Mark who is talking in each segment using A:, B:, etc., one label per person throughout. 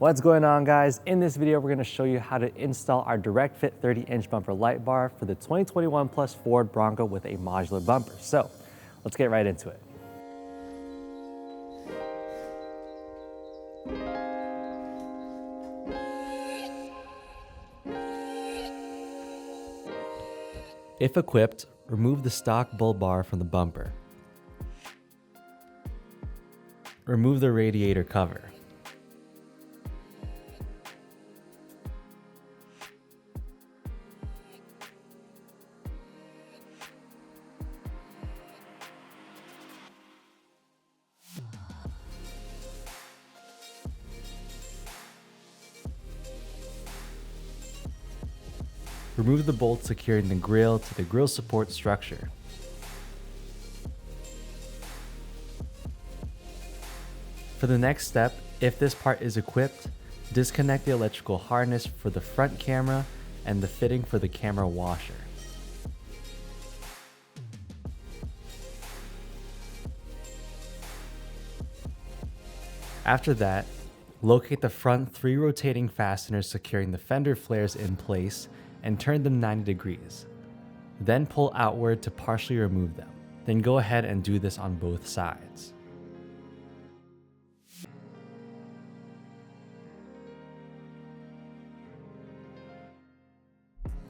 A: What's going on, guys? In this video, we're going to show you how to install our direct fit 30-inch bumper light bar for the 2021 Plus Ford Bronco with a modular bumper. So let's get right into it. If equipped, remove the stock bull bar from the bumper. Remove the radiator cover. Remove the bolt securing the grille to the grille support structure. For the next step, if this part is equipped, disconnect the electrical harness for the front camera and the fitting for the camera washer. After that, locate the front 3 rotating fasteners securing the fender flares in place and turn them 90 degrees. Then pull outward to partially remove them. Then go ahead and do this on both sides.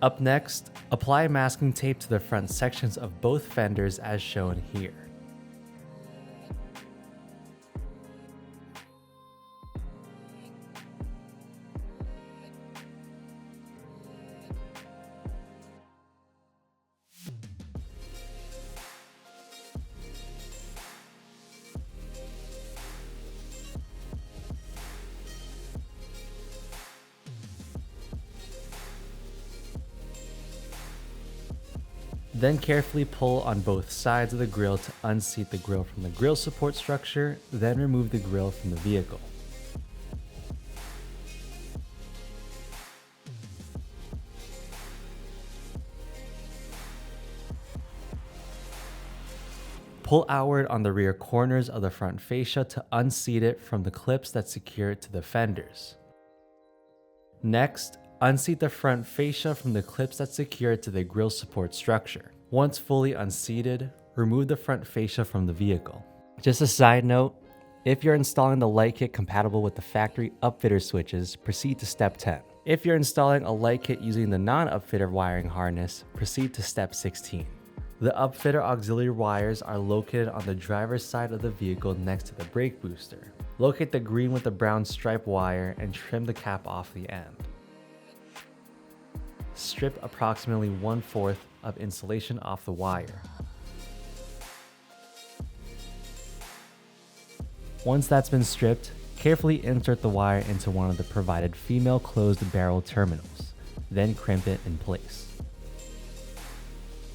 A: Up next, apply masking tape to the front sections of both fenders as shown here. Then carefully pull on both sides of the grille to unseat the grille from the grille support structure, then remove the grille from the vehicle. Pull outward on the rear corners of the front fascia to unseat it from the clips that secure it to the fenders. Next, unseat the front fascia from the clips that secure it to the grille support structure. Once fully unseated, remove the front fascia from the vehicle. Just a side note, if you're installing the light kit compatible with the factory upfitter switches, proceed to step 10. If you're installing a light kit using the non-upfitter wiring harness, proceed to step 16. The upfitter auxiliary wires are located on the driver's side of the vehicle next to the brake booster. Locate the green with the brown stripe wire and trim the cap off the end. Strip approximately 1/4 of insulation off the wire. Once that's been stripped, carefully insert the wire into one of the provided female closed barrel terminals, then crimp it in place.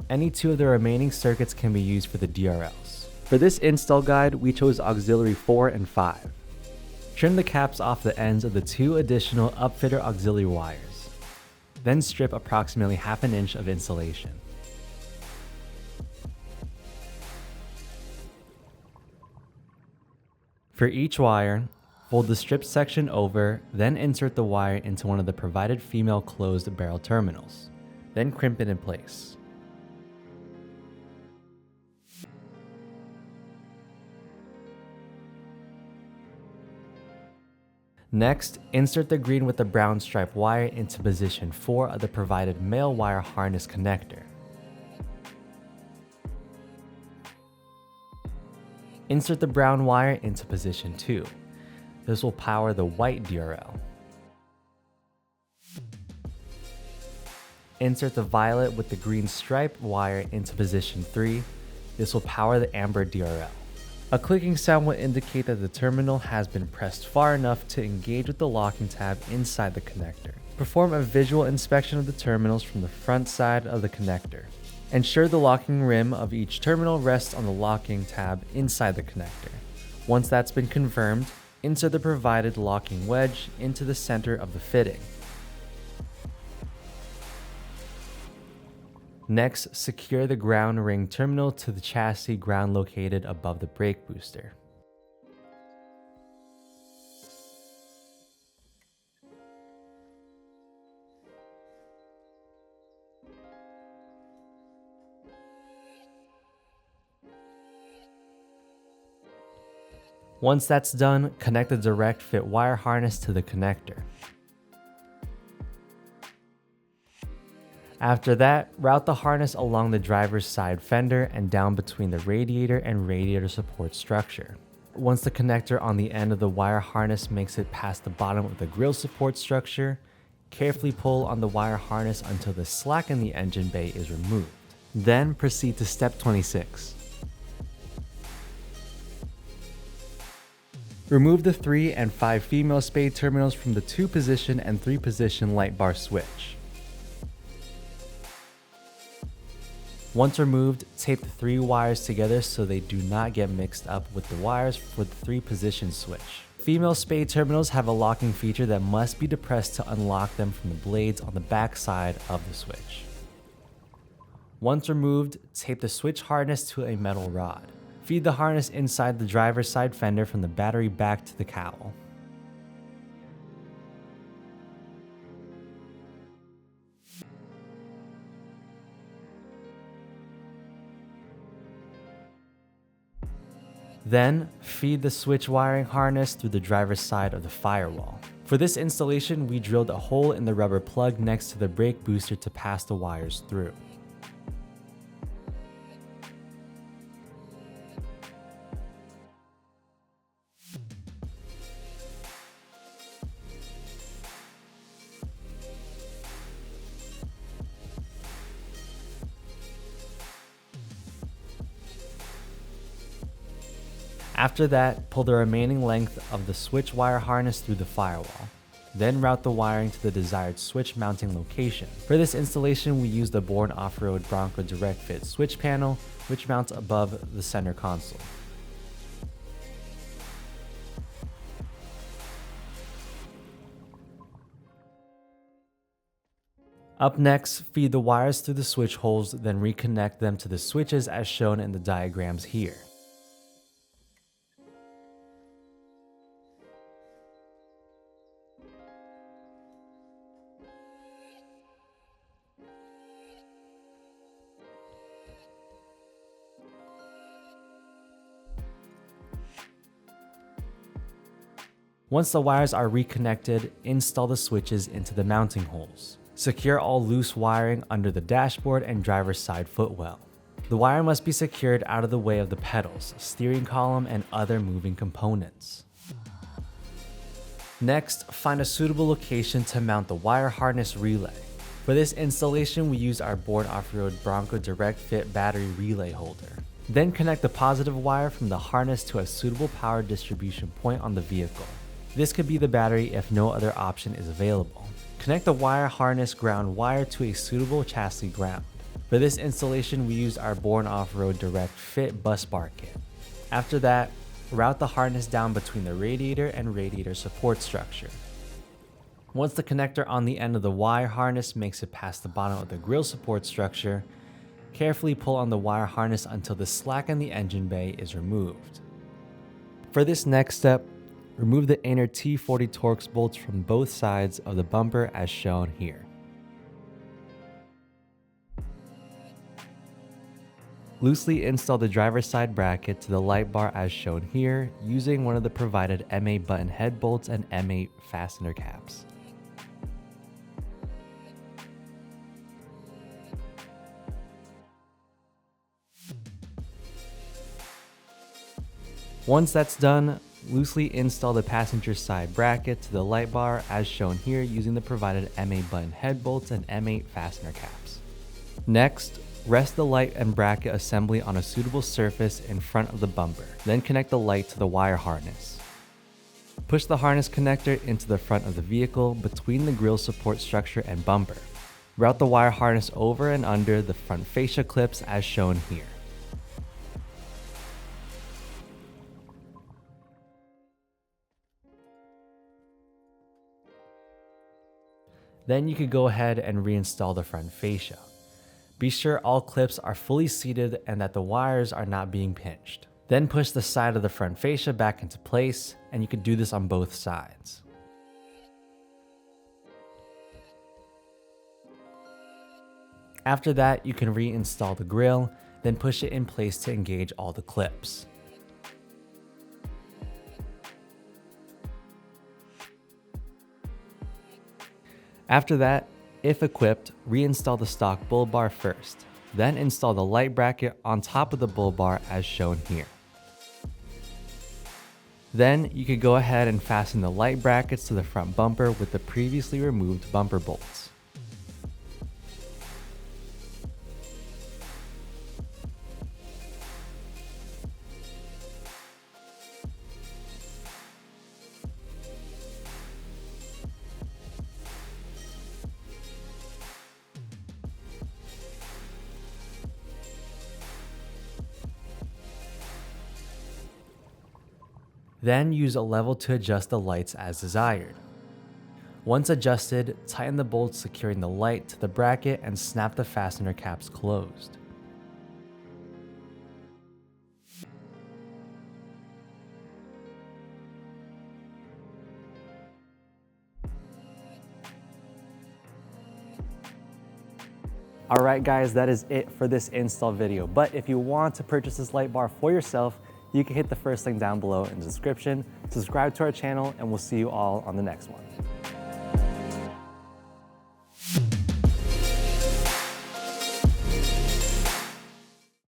A: Any 2 of the remaining circuits can be used for the DRLs. For this install guide, we chose auxiliary 4 and 5. Trim the caps off the ends of the 2 additional upfitter auxiliary wires. Then strip approximately 1/2 inch of insulation. For each wire, fold the stripped section over, then insert the wire into one of the provided female closed barrel terminals. Then crimp it in place. Next, insert the green with the brown stripe wire into position 4 of the provided male wire harness connector. Insert the brown wire into position 2. This will power the white DRL. Insert the violet with the green stripe wire into position 3. This will power the amber DRL. A clicking sound will indicate that the terminal has been pressed far enough to engage with the locking tab inside the connector. Perform a visual inspection of the terminals from the front side of the connector. Ensure the locking rim of each terminal rests on the locking tab inside the connector. Once that's been confirmed, insert the provided locking wedge into the center of the fitting. Next, secure the ground ring terminal to the chassis ground located above the brake booster. Once that's done, connect the direct fit wire harness to the connector. After that, route the harness along the driver's side fender and down between the radiator and radiator support structure. Once the connector on the end of the wire harness makes it past the bottom of the grille support structure, carefully pull on the wire harness until the slack in the engine bay is removed. Then proceed to step 26. Remove the 3 and 5 female spade terminals from the 2-position and 3-position light bar switch. Once removed, tape the 3 wires together so they do not get mixed up with the wires for the 3-position switch. Female spade terminals have a locking feature that must be depressed to unlock them from the blades on the back side of the switch. Once removed, tape the switch harness to a metal rod. Feed the harness inside the driver's side fender from the battery back to the cowl. Then, feed the switch wiring harness through the driver's side of the firewall. For this installation, we drilled a hole in the rubber plug next to the brake booster to pass the wires through. After that, pull the remaining length of the switch wire harness through the firewall. Then route the wiring to the desired switch mounting location. For this installation, we used the Ford Off-Road Bronco direct fit switch panel, which mounts above the center console. Up next, feed the wires through the switch holes, then reconnect them to the switches as shown in the diagrams here. Once the wires are reconnected, install the switches into the mounting holes. Secure all loose wiring under the dashboard and driver's side footwell. The wire must be secured out of the way of the pedals, steering column, and other moving components. Next, find a suitable location to mount the wire harness relay. For this installation, we used our Ford Off-Road Bronco direct fit battery relay holder. Then connect the positive wire from the harness to a suitable power distribution point on the vehicle. This could be the battery if no other option is available. Connect the wire harness ground wire to a suitable chassis ground. For this installation, we used our Ford Off-Road Direct Fit bus bar kit. After that, route the harness down between the radiator and radiator support structure. Once the connector on the end of the wire harness makes it past the bottom of the grille support structure, carefully pull on the wire harness until the slack in the engine bay is removed. For this next step, remove the inner T40 Torx bolts from both sides of the bumper as shown here. Loosely install the driver's side bracket to the light bar as shown here using one of the provided M8 button head bolts and M8 fastener caps. Once that's done, loosely install the passenger side bracket to the light bar as shown here using the provided M8 button head bolts and M8 fastener caps. Next, rest the light and bracket assembly on a suitable surface in front of the bumper. Then connect the light to the wire harness. Push the harness connector into the front of the vehicle between the grille support structure and bumper. Route the wire harness over and under the front fascia clips as shown here. Then you could go ahead and reinstall the front fascia. Be sure all clips are fully seated and that the wires are not being pinched. Then push the side of the front fascia back into place, and you could do this on both sides. After that, you can reinstall the grille, then push it in place to engage all the clips. After that, if equipped, reinstall the stock bull bar first, then install the light bracket on top of the bull bar as shown here. Then you could go ahead and fasten the light brackets to the front bumper with the previously removed bumper bolts. Then use a level to adjust the lights as desired. Once adjusted, tighten the bolts securing the light to the bracket and snap the fastener caps closed. Alright guys, that is it for this install video, but if you want to purchase this light bar for yourself, you can hit the first link down below in the description, subscribe to our channel, and we'll see you all on the next one.